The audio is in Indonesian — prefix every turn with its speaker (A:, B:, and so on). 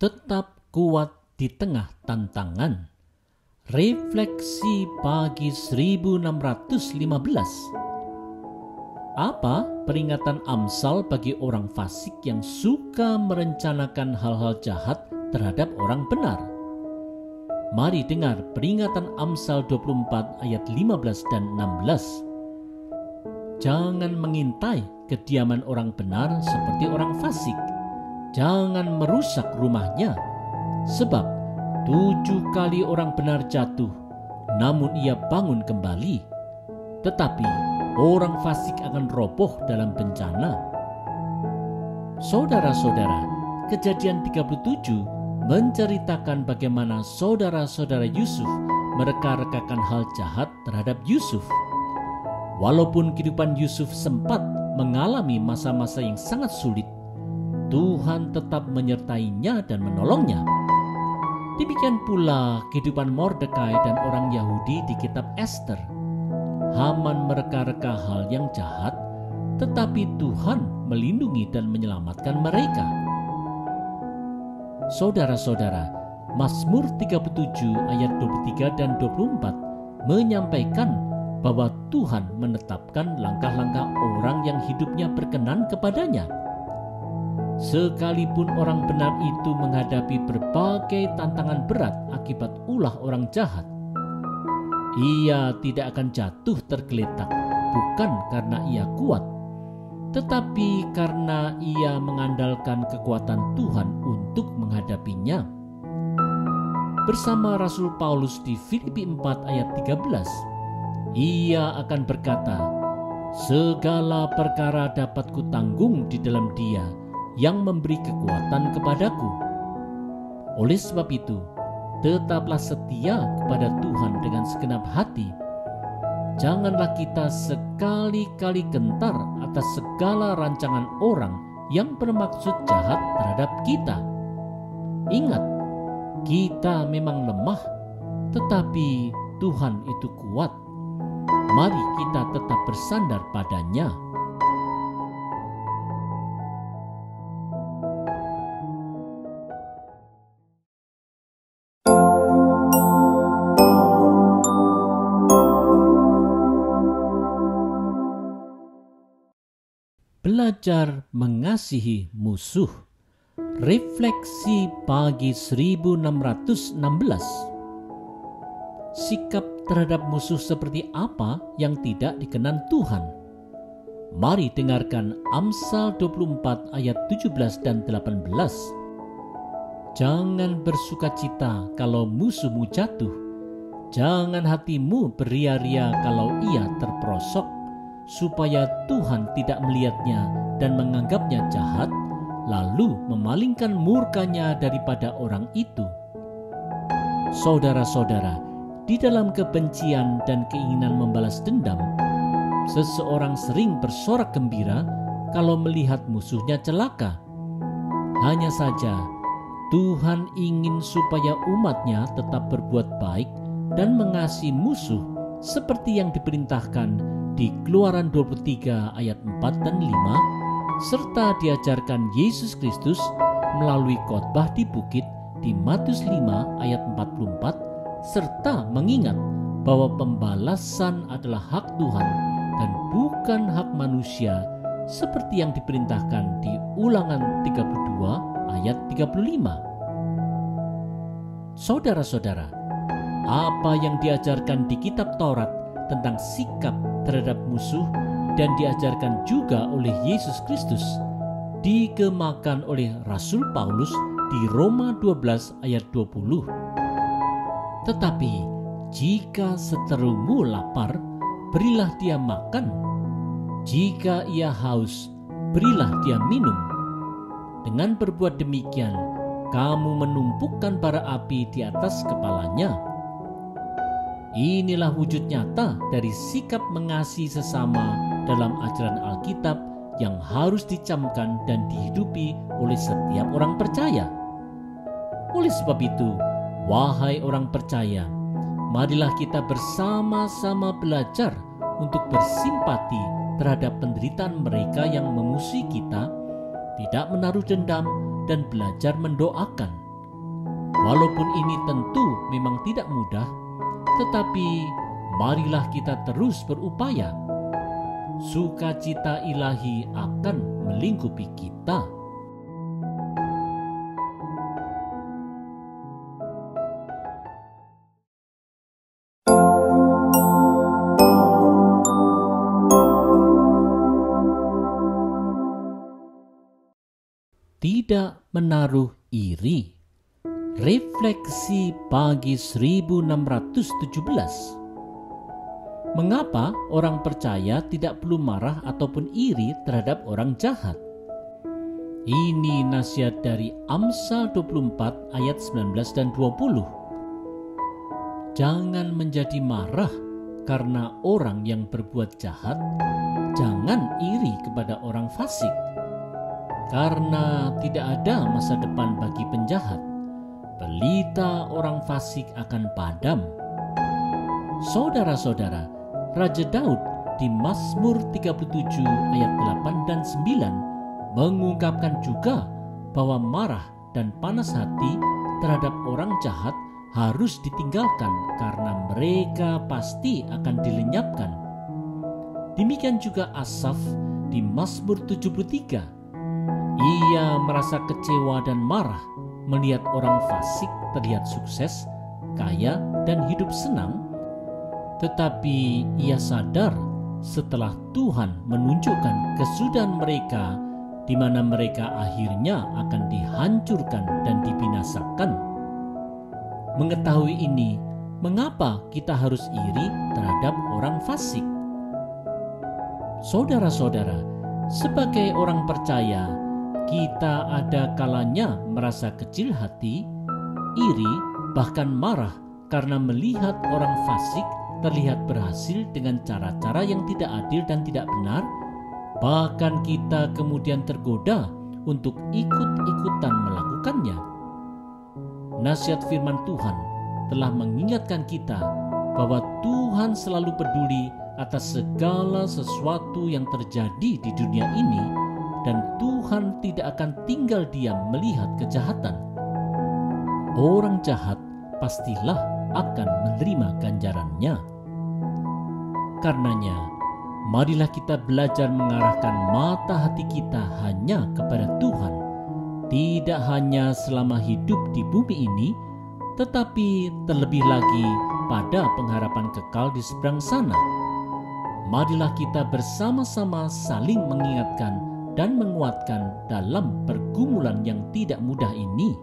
A: tetap kuat di tengah tantangan. Refleksi pagi 1615. Apa peringatan Amsal bagi orang fasik yang suka merencanakan hal-hal jahat terhadap orang benar? Mari dengar peringatan Amsal 24 ayat 15 dan 16. Jangan mengintai kediaman orang benar seperti orang fasik. Jangan merusak rumahnya. Sebab 7 kali orang benar jatuh, namun ia bangun kembali. Tetapi orang fasik akan roboh dalam bencana. Saudara-saudara, Kejadian 37 menceritakan bagaimana saudara-saudara Yusuf mereka-rekakan hal jahat terhadap Yusuf. Walaupun kehidupan Yusuf sempat mengalami masa-masa yang sangat sulit, Tuhan tetap menyertainya dan menolongnya. Demikian pula kehidupan Mordekai dan orang Yahudi di kitab Ester. Haman mereka-reka hal yang jahat, tetapi Tuhan melindungi dan menyelamatkan mereka. Saudara-saudara, Mazmur 37 ayat 23 dan 24 menyampaikan bahwa Tuhan menetapkan langkah-langkah orang yang hidupnya berkenan kepadanya. Sekalipun orang benar itu menghadapi berbagai tantangan berat akibat ulah orang jahat, ia tidak akan jatuh tergeletak, bukan karena ia kuat, tetapi karena ia mengandalkan kekuatan Tuhan untuk menghadapinya. Bersama Rasul Paulus di Filipi 4 ayat 13, ia akan berkata, "Segala perkara dapat kutanggung di dalam Dia yang memberi kekuatan kepadaku." Oleh sebab itu, tetaplah setia kepada Tuhan dengan segenap hati. Janganlah kita sekali-kali gentar atas segala rancangan orang yang bermaksud jahat terhadap kita. Ingat, kita memang lemah, tetapi Tuhan itu kuat. Mari kita tetap bersandar padanya. Belajar mengasihi musuh. Refleksi pagi 1616. Sikap terhadap musuh seperti apa yang tidak dikenan Tuhan? Mari dengarkan Amsal 24 ayat 17 dan 18. Jangan bersukacita kalau musuhmu jatuh. Jangan hatimu beria-ria kalau ia terperosok, supaya Tuhan tidak melihatnya dan menganggapnya jahat, lalu memalingkan murkanya daripada orang itu. Saudara-saudara, di dalam kebencian dan keinginan membalas dendam, seseorang sering bersorak gembira kalau melihat musuhnya celaka. Hanya saja, Tuhan ingin supaya umatnya tetap berbuat baik dan mengasihi musuh seperti yang diperintahkan di Keluaran 23 ayat 4 dan 5, serta diajarkan Yesus Kristus melalui khotbah di bukit di Matius 5 ayat 44, serta mengingat bahwa pembalasan adalah hak Tuhan dan bukan hak manusia, seperti yang diperintahkan di Ulangan 32 ayat 35. Saudara-saudara, apa yang diajarkan di kitab Taurat tentang sikap terhadap musuh dan diajarkan juga oleh Yesus Kristus digemakan oleh Rasul Paulus di Roma 12 ayat 20. Tetapi jika seterumu lapar, berilah dia makan. Jika ia haus, berilah dia minum. Dengan berbuat demikian, kamu menumpukan bara api di atas kepalanya. Inilah wujud nyata dari sikap mengasihi sesama dalam ajaran Alkitab yang harus dicamkan dan dihidupi oleh setiap orang percaya. Oleh sebab itu, wahai orang percaya, marilah kita bersama-sama belajar untuk bersimpati terhadap penderitaan mereka yang memusuhi kita, tidak menaruh dendam, dan belajar mendoakan. Walaupun ini tentu memang tidak mudah, tetapi marilah kita terus berupaya. Sukacita ilahi akan melingkupi kita. Tidak menaruh iri. Refleksi pagi 1617. Mengapa orang percaya tidak perlu marah ataupun iri terhadap orang jahat? Ini nasihat dari Amsal 24 ayat 19 dan 20. Jangan menjadi marah karena orang yang berbuat jahat. Jangan iri kepada orang fasik. Karena tidak ada masa depan bagi penjahat, pelita orang fasik akan padam. Saudara-saudara, Raja Daud di Mazmur 37 ayat 8 dan 9 mengungkapkan juga bahwa marah dan panas hati terhadap orang jahat harus ditinggalkan karena mereka pasti akan dilenyapkan. Demikian juga Asaf di Mazmur 73. Ia merasa kecewa dan marah melihat orang fasik terlihat sukses, kaya, dan hidup senang. Tetapi ia sadar setelah Tuhan menunjukkan kesudahan mereka, di mana mereka akhirnya akan dihancurkan dan dibinasakan. Mengetahui ini, mengapa kita harus iri terhadap orang fasik? Saudara-saudara, sebagai orang percaya, kita ada kalanya merasa kecil hati, iri, bahkan marah karena melihat orang fasik terlihat berhasil dengan cara-cara yang tidak adil dan tidak benar. Bahkan kita kemudian tergoda untuk ikut-ikutan melakukannya. Nasihat firman Tuhan telah mengingatkan kita bahwa Tuhan selalu peduli atas segala sesuatu yang terjadi di dunia ini, dan Tuhan tidak akan tinggal diam melihat kejahatan. Orang jahat pastilah akan menerima ganjarannya. Karenanya, marilah kita belajar mengarahkan mata hati kita hanya kepada Tuhan, tidak hanya selama hidup di bumi ini, tetapi terlebih lagi pada pengharapan kekal di seberang sana. Marilah kita bersama-sama saling mengingatkan dan menguatkan dalam pergumulan yang tidak mudah ini.